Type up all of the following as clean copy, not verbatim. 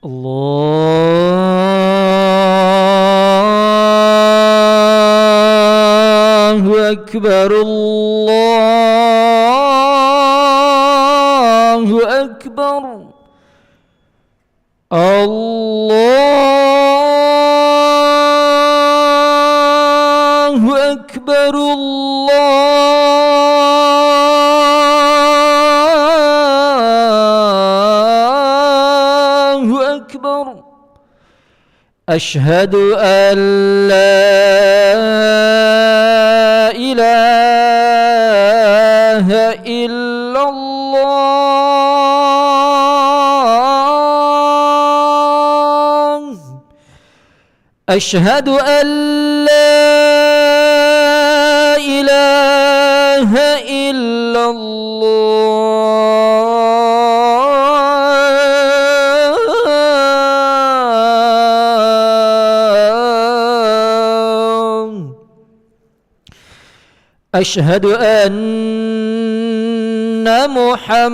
Allahu Akbar, Allahu Akbar, Allahu Akbar, Allahu Akbar. Asyhadu an la ilaha illallah. Asyhadu an la ilaha illallah. Asyhadu anna Muhammadar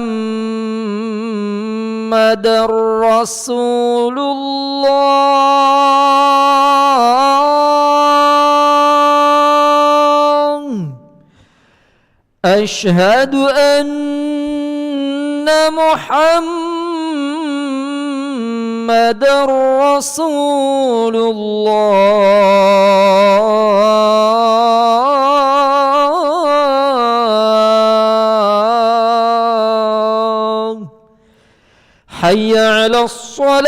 Rasulullah. Asyhadu anna Muhammadar Rasulullah. Hayya 'alas shalah.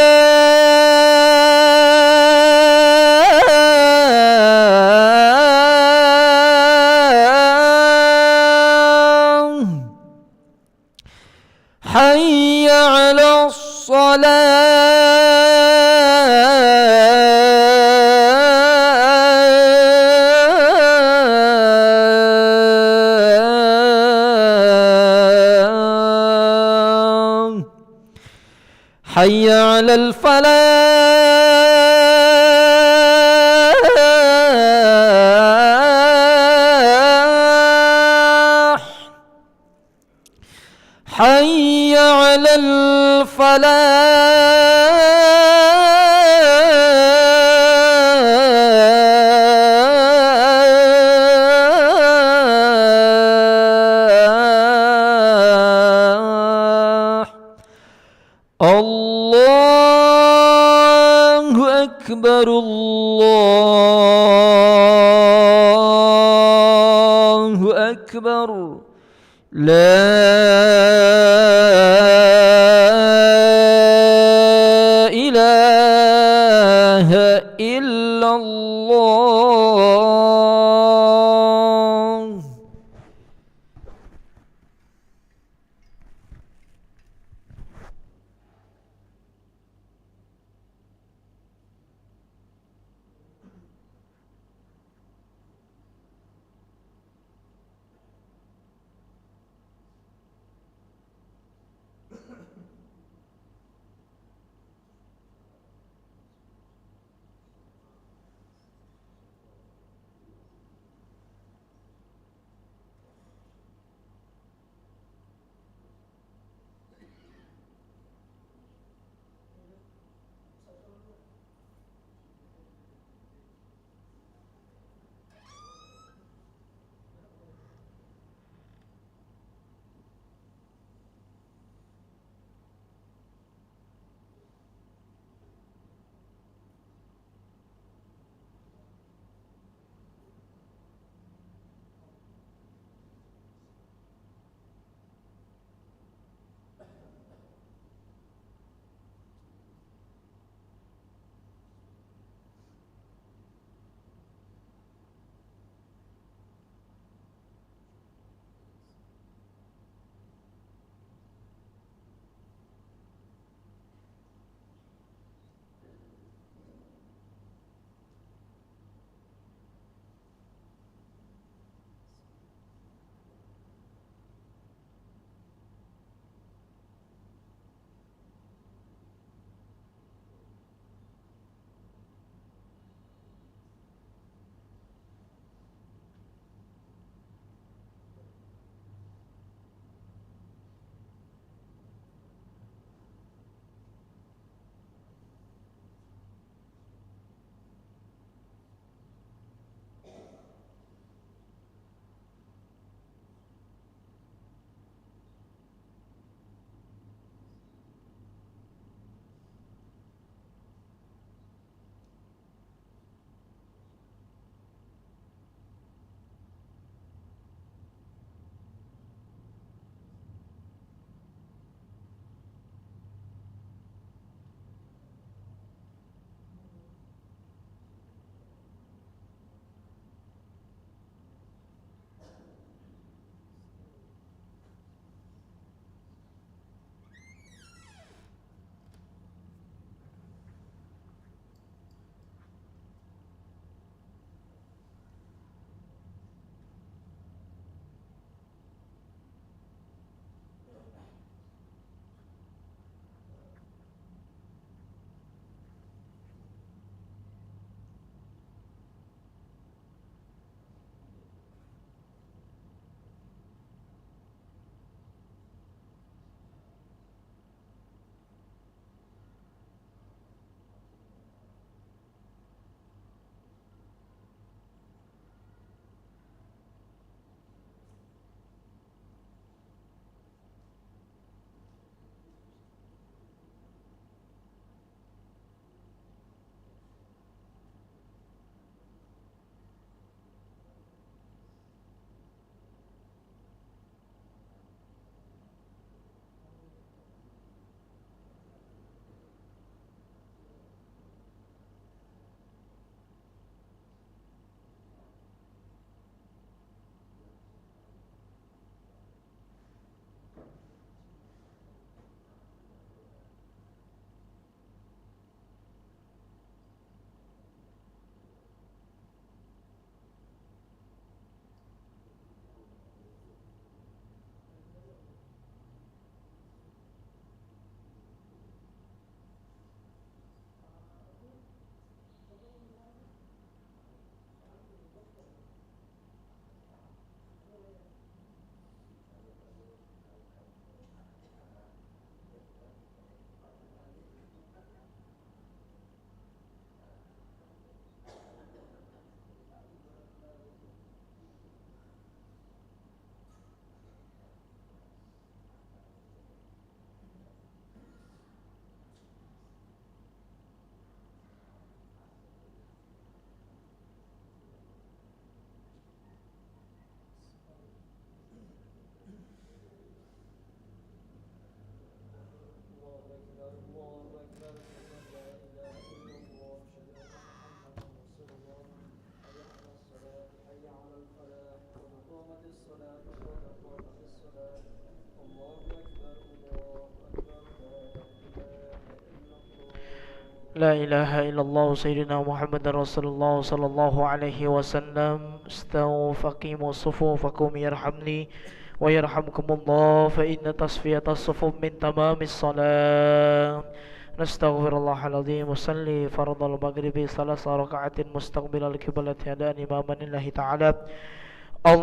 Hayya 'alas salah. Hayya 'alal falah. Hayya 'alal falah. Allahu Akbar, Allahu Akbar. La ilaha illallah. لا إله إلا الله سيدنا محمد رسول الله صلى الله عليه وسلم. استووا فقيموا صفوفكم يرحمني ويرحمكم الله، فإن تصفية الصفوف من تمام الصلاة. نستغفر الله العظيم وصلي فرض المغرب 3 ركعات مستقبل القبلة أداء إماما لله تعالى. الله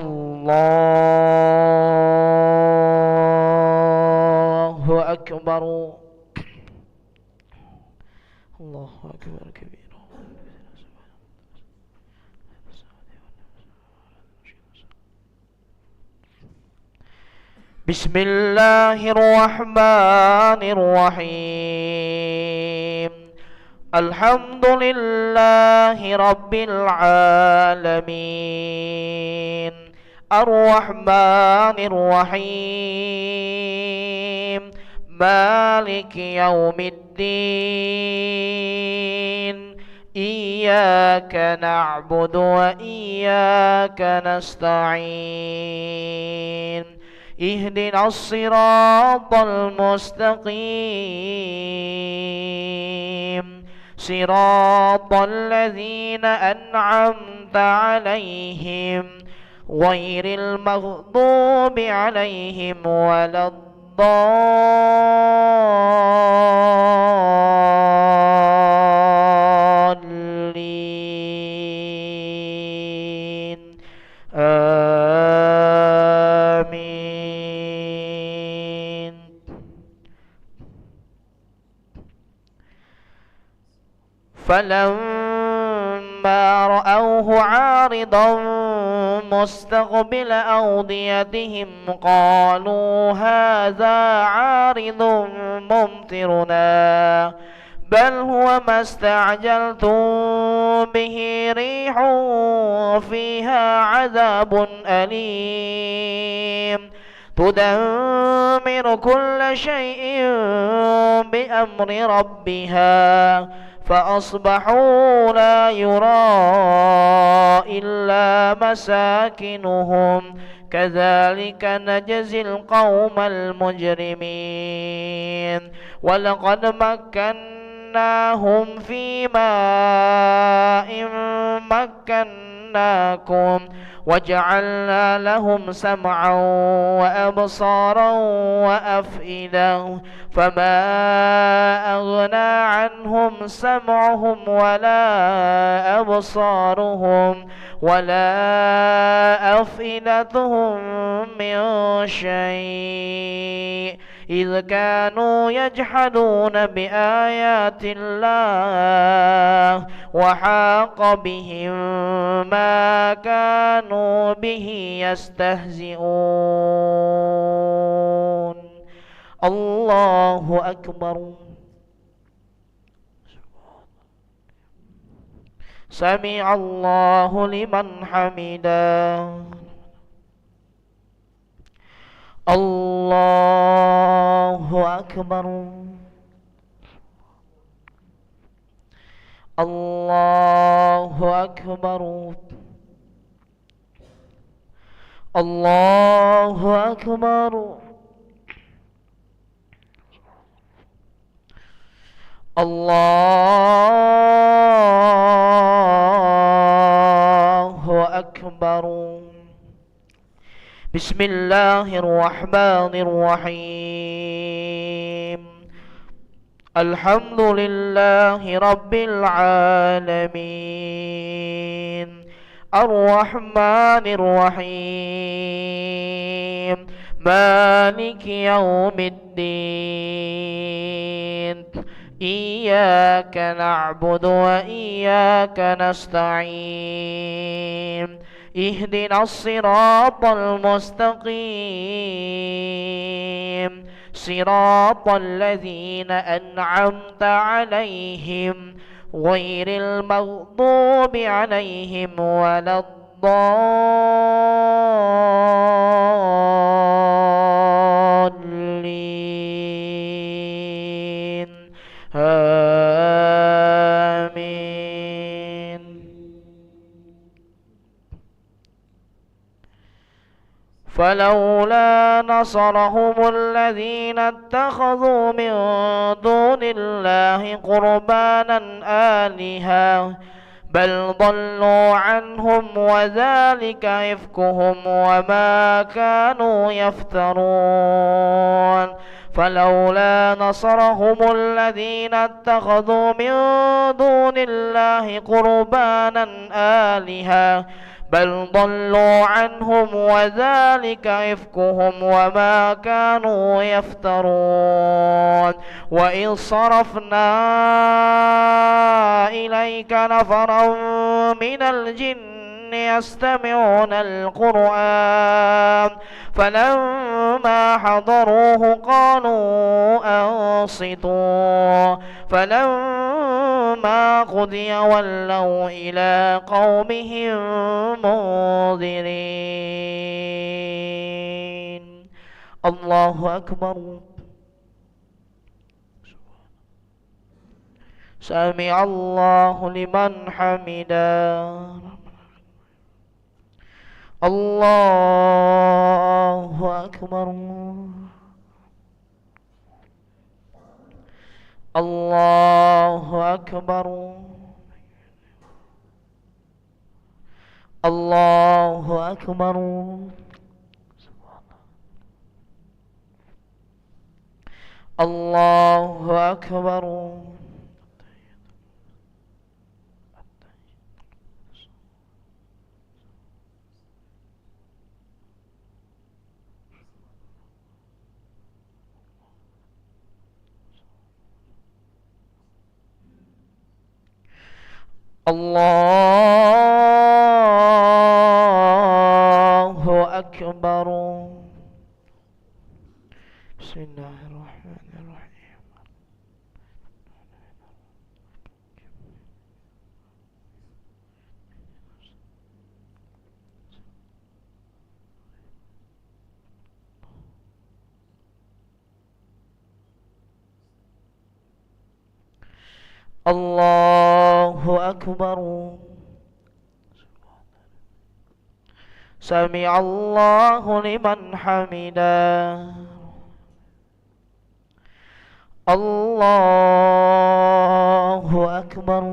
أكبر. الله أكبر كبيرا. بسم الله الرحمن الرحيم. الحمد لله رب العالمين، الرحمن الرحيم، مالك يوم الدين. إياك نعبد وإياك نستعين. اهدنا الصراط المستقيم، صراط الذين أنعمت عليهم غير المغضوب عليهم ولا الضالين. آمين. فلما رأوه عارضا مستقبل أوديتهم قالوا هذا عارض ممطرنا، بل هو ما استعجلتم به ريح فيها عذاب أليم تدمر كل شيء بأمر ربها، فأصبحوا لا يرى إلا مساكنهم، كذلك نجزي القوم المجرمين. ولقد مكناهم في ماء مكناكم وجعلنا لهم سمعا وأبصارا وأفئدة، فما أغنى عنهم سمعهم ولا أبصارهم ولا أفئدتهم من شيء، إذ كانوا يجحدون بآيات الله وحاق بهم ما كانوا به يستهزئون. الله أكبر. سمع الله لمن حمده. الله أكبر. الله أكبر. الله أكبر. الله أكبر. بسم الله الرحمن الرحيم. الحمد لله رب العالمين، الرحمن الرحيم، مالك يوم الدين. إياك نعبد وإياك نستعين. اهدنا الصراط المستقيم، صراط الذين أنعمت عليهم غير المغضوب عليهم ولا الضالين. آمين. فلولا نصرهم الذين اتخذوا من دون الله قربانا آلهة بل ضلوا عنهم وذلك إفكهم وما كانوا يفترون فلولا نصرهم الذين اتخذوا من دون الله قربانا آلهة بل ضلوا عنهم وذلك إفكهم وما كانوا يفترون وإذ صرفنا إليك نفرا من الجن يستمعون القرآن فلما حضروه قالوا أنصتوا فلما قضي ولوا إلى قومهم منذرين الله أكبر سمع الله لمن حمده الله أكبر الله أكبر الله أكبر الله أكبر الله أكبر بسم الله الرحمن الرحيم الله أكبر سمع الله لمن حمده الله أكبر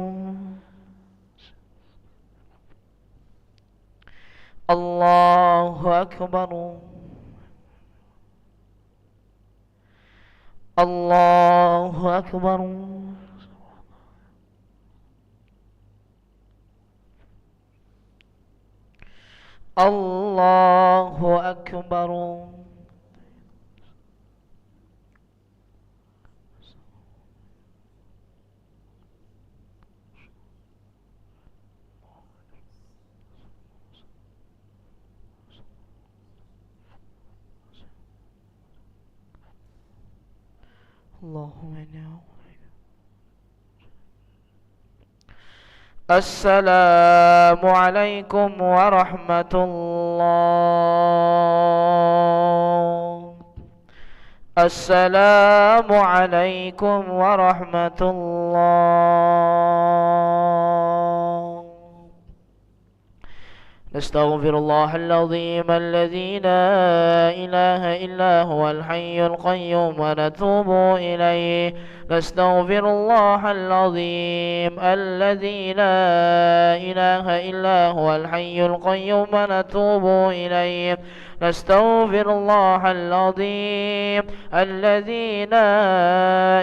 الله أكبر الله أكبر الله أكبر اللهم إنا السلام عليكم ورحمة الله السلام عليكم ورحمة الله نستغفر الله العظيم الذي لا إله إلا هو الحي القيوم ونتوب إليه نستغفر الله العظيم الذي لا إله إلا هو الحي القيوم ونتوب إليه نستغفر الله العظيم الذي لا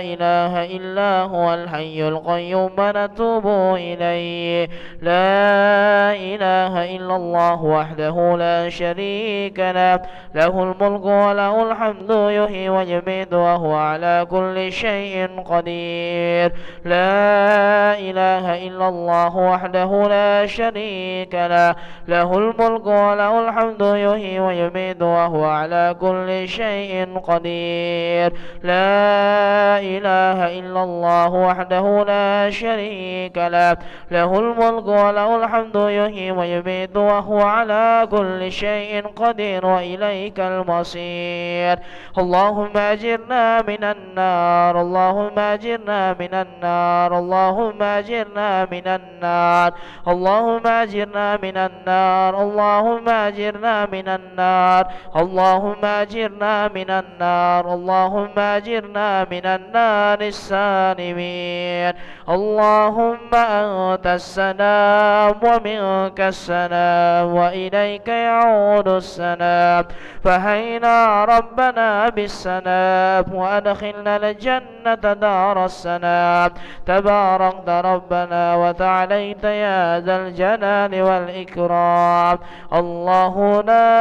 إله إلا هو الحي القيوم ونتوب إليه لا إله إلا الله وحده لا شريك له له الملك وله الحمد يحيي ويميت وهو على كل شيء قدير لا إله إلا الله وحده لا شريك له له الملك وله الحمد يحيي ويميت وهو على كل شيء قدير لا إله إلا الله وحده لا شريك له له الملك وله الحمد يحيي ويميت وهو على كل شيء قدير وإليك المصير اللهم أجرنا من النار اللهم أجرنا من النار اللهم أجرنا من النار اللهم أجرنا من النار اللهم أجرنا من النار اللهم أجرنا من النار اللهم أجرنا من النار السالمين اللهم أنت السلام ومنك السلام وإليك يعود السلام فهينا ربنا بالسلام وأدخلنا الجنة دار السلام تباركت ربنا وتعاليت يا ذا الجلال والإكرام الله لا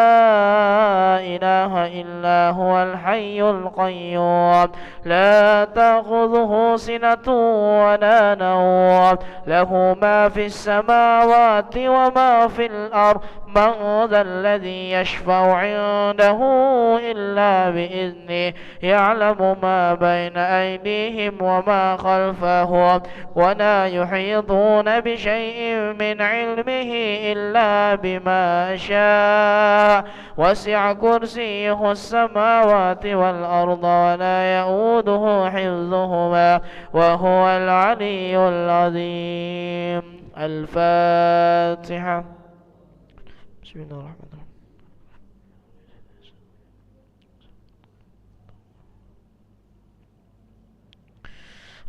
إله إلا هو الحي القيوم لا تأخذه سنة ولا نوم له ما في السماوات وما في الأرض من ذا الذي يشفع عنده إلا بإذنه يعلم ما بين أيديهم وما خلفهم ولا يحيطون بشيء من علمه إلا بما شاء وسع كرسيه السماوات والأرض ولا يؤوده حفظهما وهو العلي العظيم الفاتحة بسم الله الرحمن الرحيم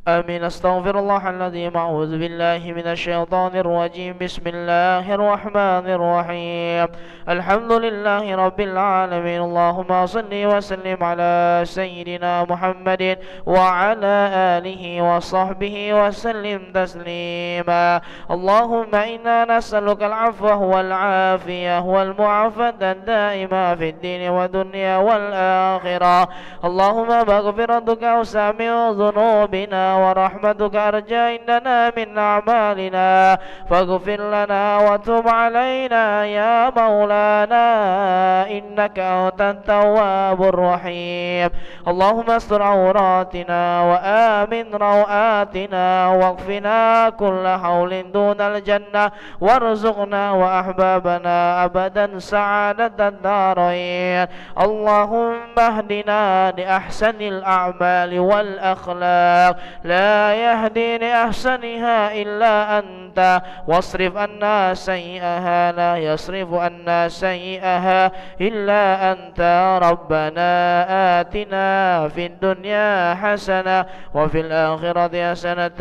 آمين أستغفر الله العظيم أعوذ بالله من الشيطان الرجيم بسم الله الرحمن الرحيم الحمد لله رب العالمين اللهم صل وسلم على سيدنا محمد وعلى آله وصحبه وسلم تسليما اللهم إنا نسألك العفو والعافية والمعافاة الدائمة في الدين والدنيا والآخرة اللهم مغفرتك أوسع من ذنوبنا ورحمتك أرجى عندنا من أعمالنا فاغفر لنا وتب علينا يا مولانا إنك أنت التواب الرحيم اللهم استر عوراتنا وآمن روآتنا واكفنا كل حول دون الجنة وارزقنا وأحبابنا أبدا سعادة الدارين اللهم اهدنا لأحسن الأعمال والأخلاق لا يهدي لأحسنها إلا أنت واصرف عنا سيئها لا يصرف عنا سيئها إلا أنت ربنا آتنا في الدنيا حسنة وفي الآخرة حسنة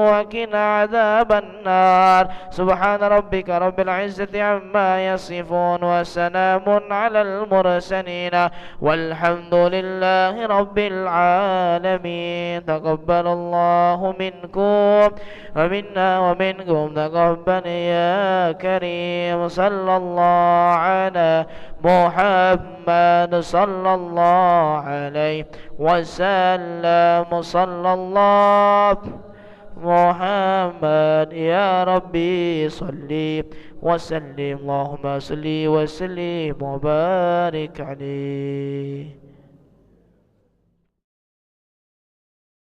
وقنا عذاب النار سبحان ربك رب العزة عما يصفون وسلام على المرسلين والحمد لله رب العالمين تقبل الله منكم ومنا ومنكم تقبل يا كريم صلى الله على محمد صلى الله عليه وسلم صلى الله محمد يا ربي صلي وسلم اللهم صل وسلم وبارك عليه